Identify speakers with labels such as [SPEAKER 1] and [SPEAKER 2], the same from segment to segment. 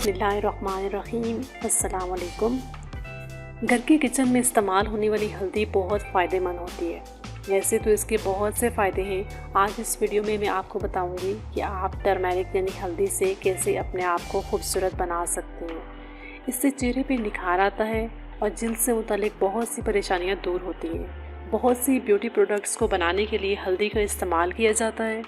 [SPEAKER 1] बिस्मिल्लाहिर्रहमानिर्रहीम। अस्सलाम वालेकुम। घर के किचन में इस्तेमाल होने वाली हल्दी बहुत फ़ायदेमंद होती है। वैसे तो इसके बहुत से फ़ायदे हैं। आज इस वीडियो में मैं आपको बताऊंगी कि आप टर्मेरिक यानी हल्दी से कैसे अपने आप को खूबसूरत बना सकते हैं। इससे चेहरे पे निखार आता है और जिल्द से मुतालिक बहुत सी परेशानियां दूर होती हैं। बहुत सी ब्यूटी प्रोडक्ट्स को बनाने के लिए हल्दी का इस्तेमाल किया जाता है।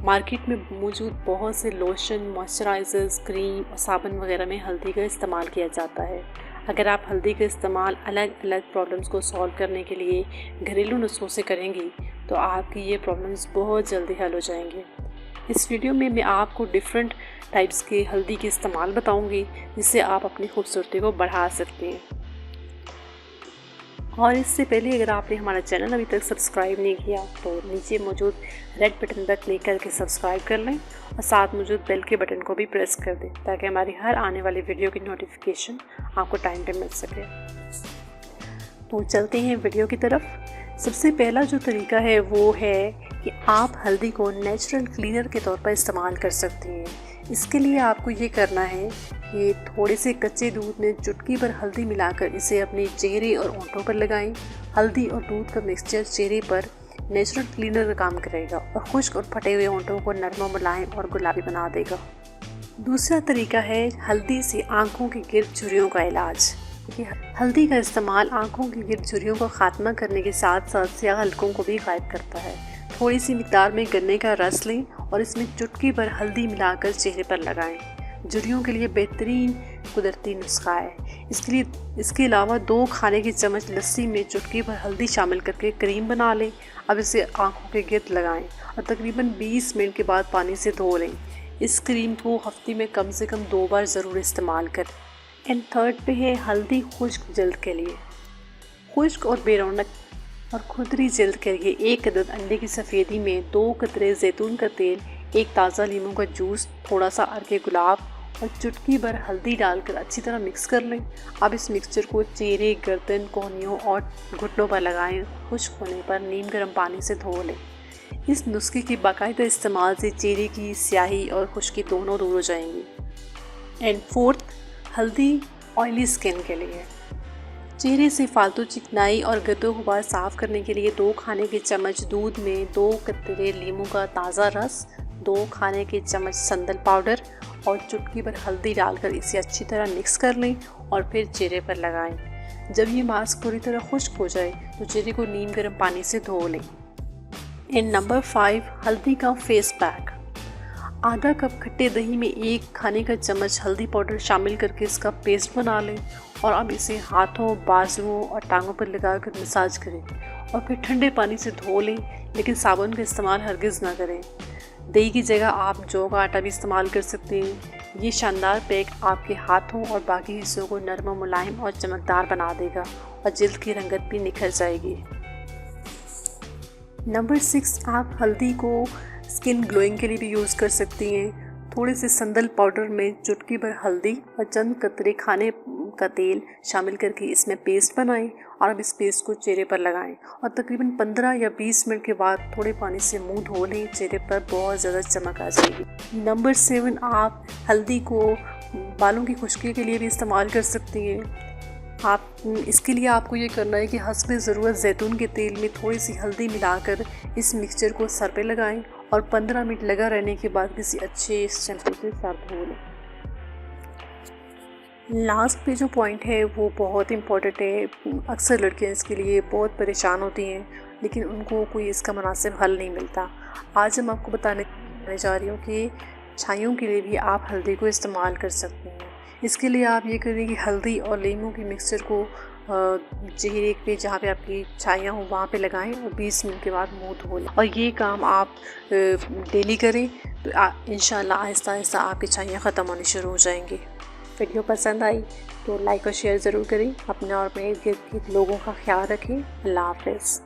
[SPEAKER 1] मार्केट में मौजूद बहुत से लोशन, मॉइस्चराइज़र्स, क्रीम और साबुन वगैरह में हल्दी का इस्तेमाल किया जाता है। अगर आप हल्दी का इस्तेमाल अलग अलग प्रॉब्लम्स को सॉल्व करने के लिए घरेलू नुस्खों से करेंगी तो आपकी ये प्रॉब्लम्स बहुत जल्दी हल हो जाएंगे। इस वीडियो में मैं आपको डिफरेंट टाइप्स के हल्दी के इस्तेमाल बताऊंगी जिससे आप अपनी खूबसूरती को बढ़ा सकते हैं। और इससे पहले अगर आपने हमारा चैनल अभी तक सब्सक्राइब नहीं किया तो नीचे मौजूद रेड बटन पर क्लिक करके सब्सक्राइब कर लें और साथ मौजूद बेल के बटन को भी प्रेस कर दें ताकि हमारी हर आने वाली वीडियो की नोटिफिकेशन आपको टाइम पे मिल सके। तो चलते हैं वीडियो की तरफ। सबसे पहला जो तरीका है वो है कि आप हल्दी को नेचुरल क्लीनर के तौर पर इस्तेमाल कर सकती हैं। इसके लिए आपको ये करना है कि थोड़े से कच्चे दूध में चुटकी भर हल्दी मिलाकर इसे अपने चेहरे और होंठों पर लगाएं। हल्दी और दूध का मिक्सचर चेहरे पर नेचुरल क्लीनर का काम करेगा और खुश्क और फटे हुए होंठों को नरम, मुलायम और गुलाबी बना देगा। दूसरा तरीका है हल्दी से आंखों की गिर्द झुर्रियों का इलाज। हल्दी का इस्तेमाल आंखों की गिर्द झुर्रियों का खात्मा करने के साथ साथ स्याह हलकों को भी गायब करता है। थोड़ी सी मिकदार में गन्ने का रस लें और इसमें चुटकी भर हल्दी मिलाकर चेहरे पर लगाएं। झुर्रियों के लिए बेहतरीन कुदरती नुस्खा है। इसके अलावा 2 खाने के चम्मच लस्सी में चुटकी भर हल्दी शामिल करके क्रीम बना लें। अब इसे आंखों के गिर्द लगाएं और तकरीबन 20 मिनट के बाद पानी से धो लें। इस क्रीम को हफ्ते में कम से कम 2 बार ज़रूर इस्तेमाल करें। एंड थर्ड पे है हल्दी खुश्क जल्द के लिए। खुश्क और बेरौनक और खुदरी जल्द के लिए 1 अदद अंडे की सफ़ेदी में 2 कतरे जैतून का तेल, 1 ताज़ा लीमू का जूस, थोड़ा सा अर्के गुलाब और चुटकी भर हल्दी डालकर अच्छी तरह मिक्स कर लें। अब इस मिक्सचर को चेहरे, गर्दन, कोहनियों और घुटनों पर लगाएं। खुश्क होने पर नीम गर्म पानी से धो लें। इस नुस्खे के बाकायदा इस्तेमाल से चेहरे की स्याही और खुश्की दोनों दूर हो जाएंगी। एंड फोर्थ, हल्दी ऑयली स्किन के लिए। चेहरे से फालतू चिकनाई और गद्दो गुबार साफ़ करने के लिए 2 खाने के चम्मच दूध में 2 कतरे लीमू का ताज़ा रस, 2 खाने के चम्मच संदल पाउडर और चुटकी भर हल्दी डालकर इसे अच्छी तरह मिक्स कर लें और फिर चेहरे पर लगाएं। जब ये मास्क पूरी तरह खुश्क हो जाए तो चेहरे को नीम गर्म पानी से धो लें। एंड नंबर 5, हल्दी का फेस पैक। आधा कप खट्टे दही में 1 खाने का चम्मच हल्दी पाउडर शामिल करके इसका पेस्ट बना लें और अब इसे हाथों, बाजुओं और टांगों पर लगाकर मसाज करें और फिर ठंडे पानी से धो लें, लेकिन साबुन का इस्तेमाल हरगिज़ ना करें। दही की जगह आप जौ का आटा भी इस्तेमाल कर सकते हैं। ये शानदार पैक आपके हाथों और बाकी हिस्सों को नरम, मुलायम और चमकदार बना देगा और जिल्द की रंगत भी निखर जाएगी। नंबर 6, आप हल्दी को स्किन ग्लोइंग के लिए भी यूज़ कर सकती हैं। थोड़े से संदल पाउडर में चुटकी भर हल्दी और चंद कतरे खाने का तेल शामिल करके इसमें पेस्ट बनाएं और अब इस पेस्ट को चेहरे पर लगाएं और तकरीबन 15 या 20 मिनट के बाद थोड़े पानी से मुंह धो लें। चेहरे पर बहुत ज़्यादा चमक आ जाएगी। नंबर 7, आप हल्दी को बालों की खुश्की के लिए भी इस्तेमाल कर सकती हैं। इसके लिए आपको ये करना है कि हस्बे ज़रूरत जैतून के तेल में थोड़ी सी हल्दी मिलाकर इस मिक्सचर को सर पे लगाएं और 15 मिनट लगा रहने के बाद किसी अच्छे शैम्पू से सर धो लें। लास्ट पे जो पॉइंट है वो बहुत इम्पॉर्टेंट है। अक्सर लड़कियां इसके लिए बहुत परेशान होती हैं लेकिन उनको कोई इसका मुनासिब हल नहीं मिलता। आज हम आपको बताने जा रही हूँ कि छाइयों के लिए भी आप हल्दी को इस्तेमाल कर सकते हैं। इसके लिए आप ये करें कि हल्दी और लीमू के मिक्सचर को चेहरे पे जहाँ पे आपकी छाइयाँ हों वहाँ पे लगाएं और 20 मिनट के बाद मुंह धो लें। और ये काम आप डेली करें तो इंशाल्लाह आहिस्ता आहिस्ता आपकी छाइयाँ ख़त्म होनी शुरू हो जाएंगी। वीडियो पसंद आई तो लाइक और शेयर ज़रूर करें। अपने और मेरे इर्द गिर्द लोगों का ख्याल रखें। अल्लाह हाफ़िज़।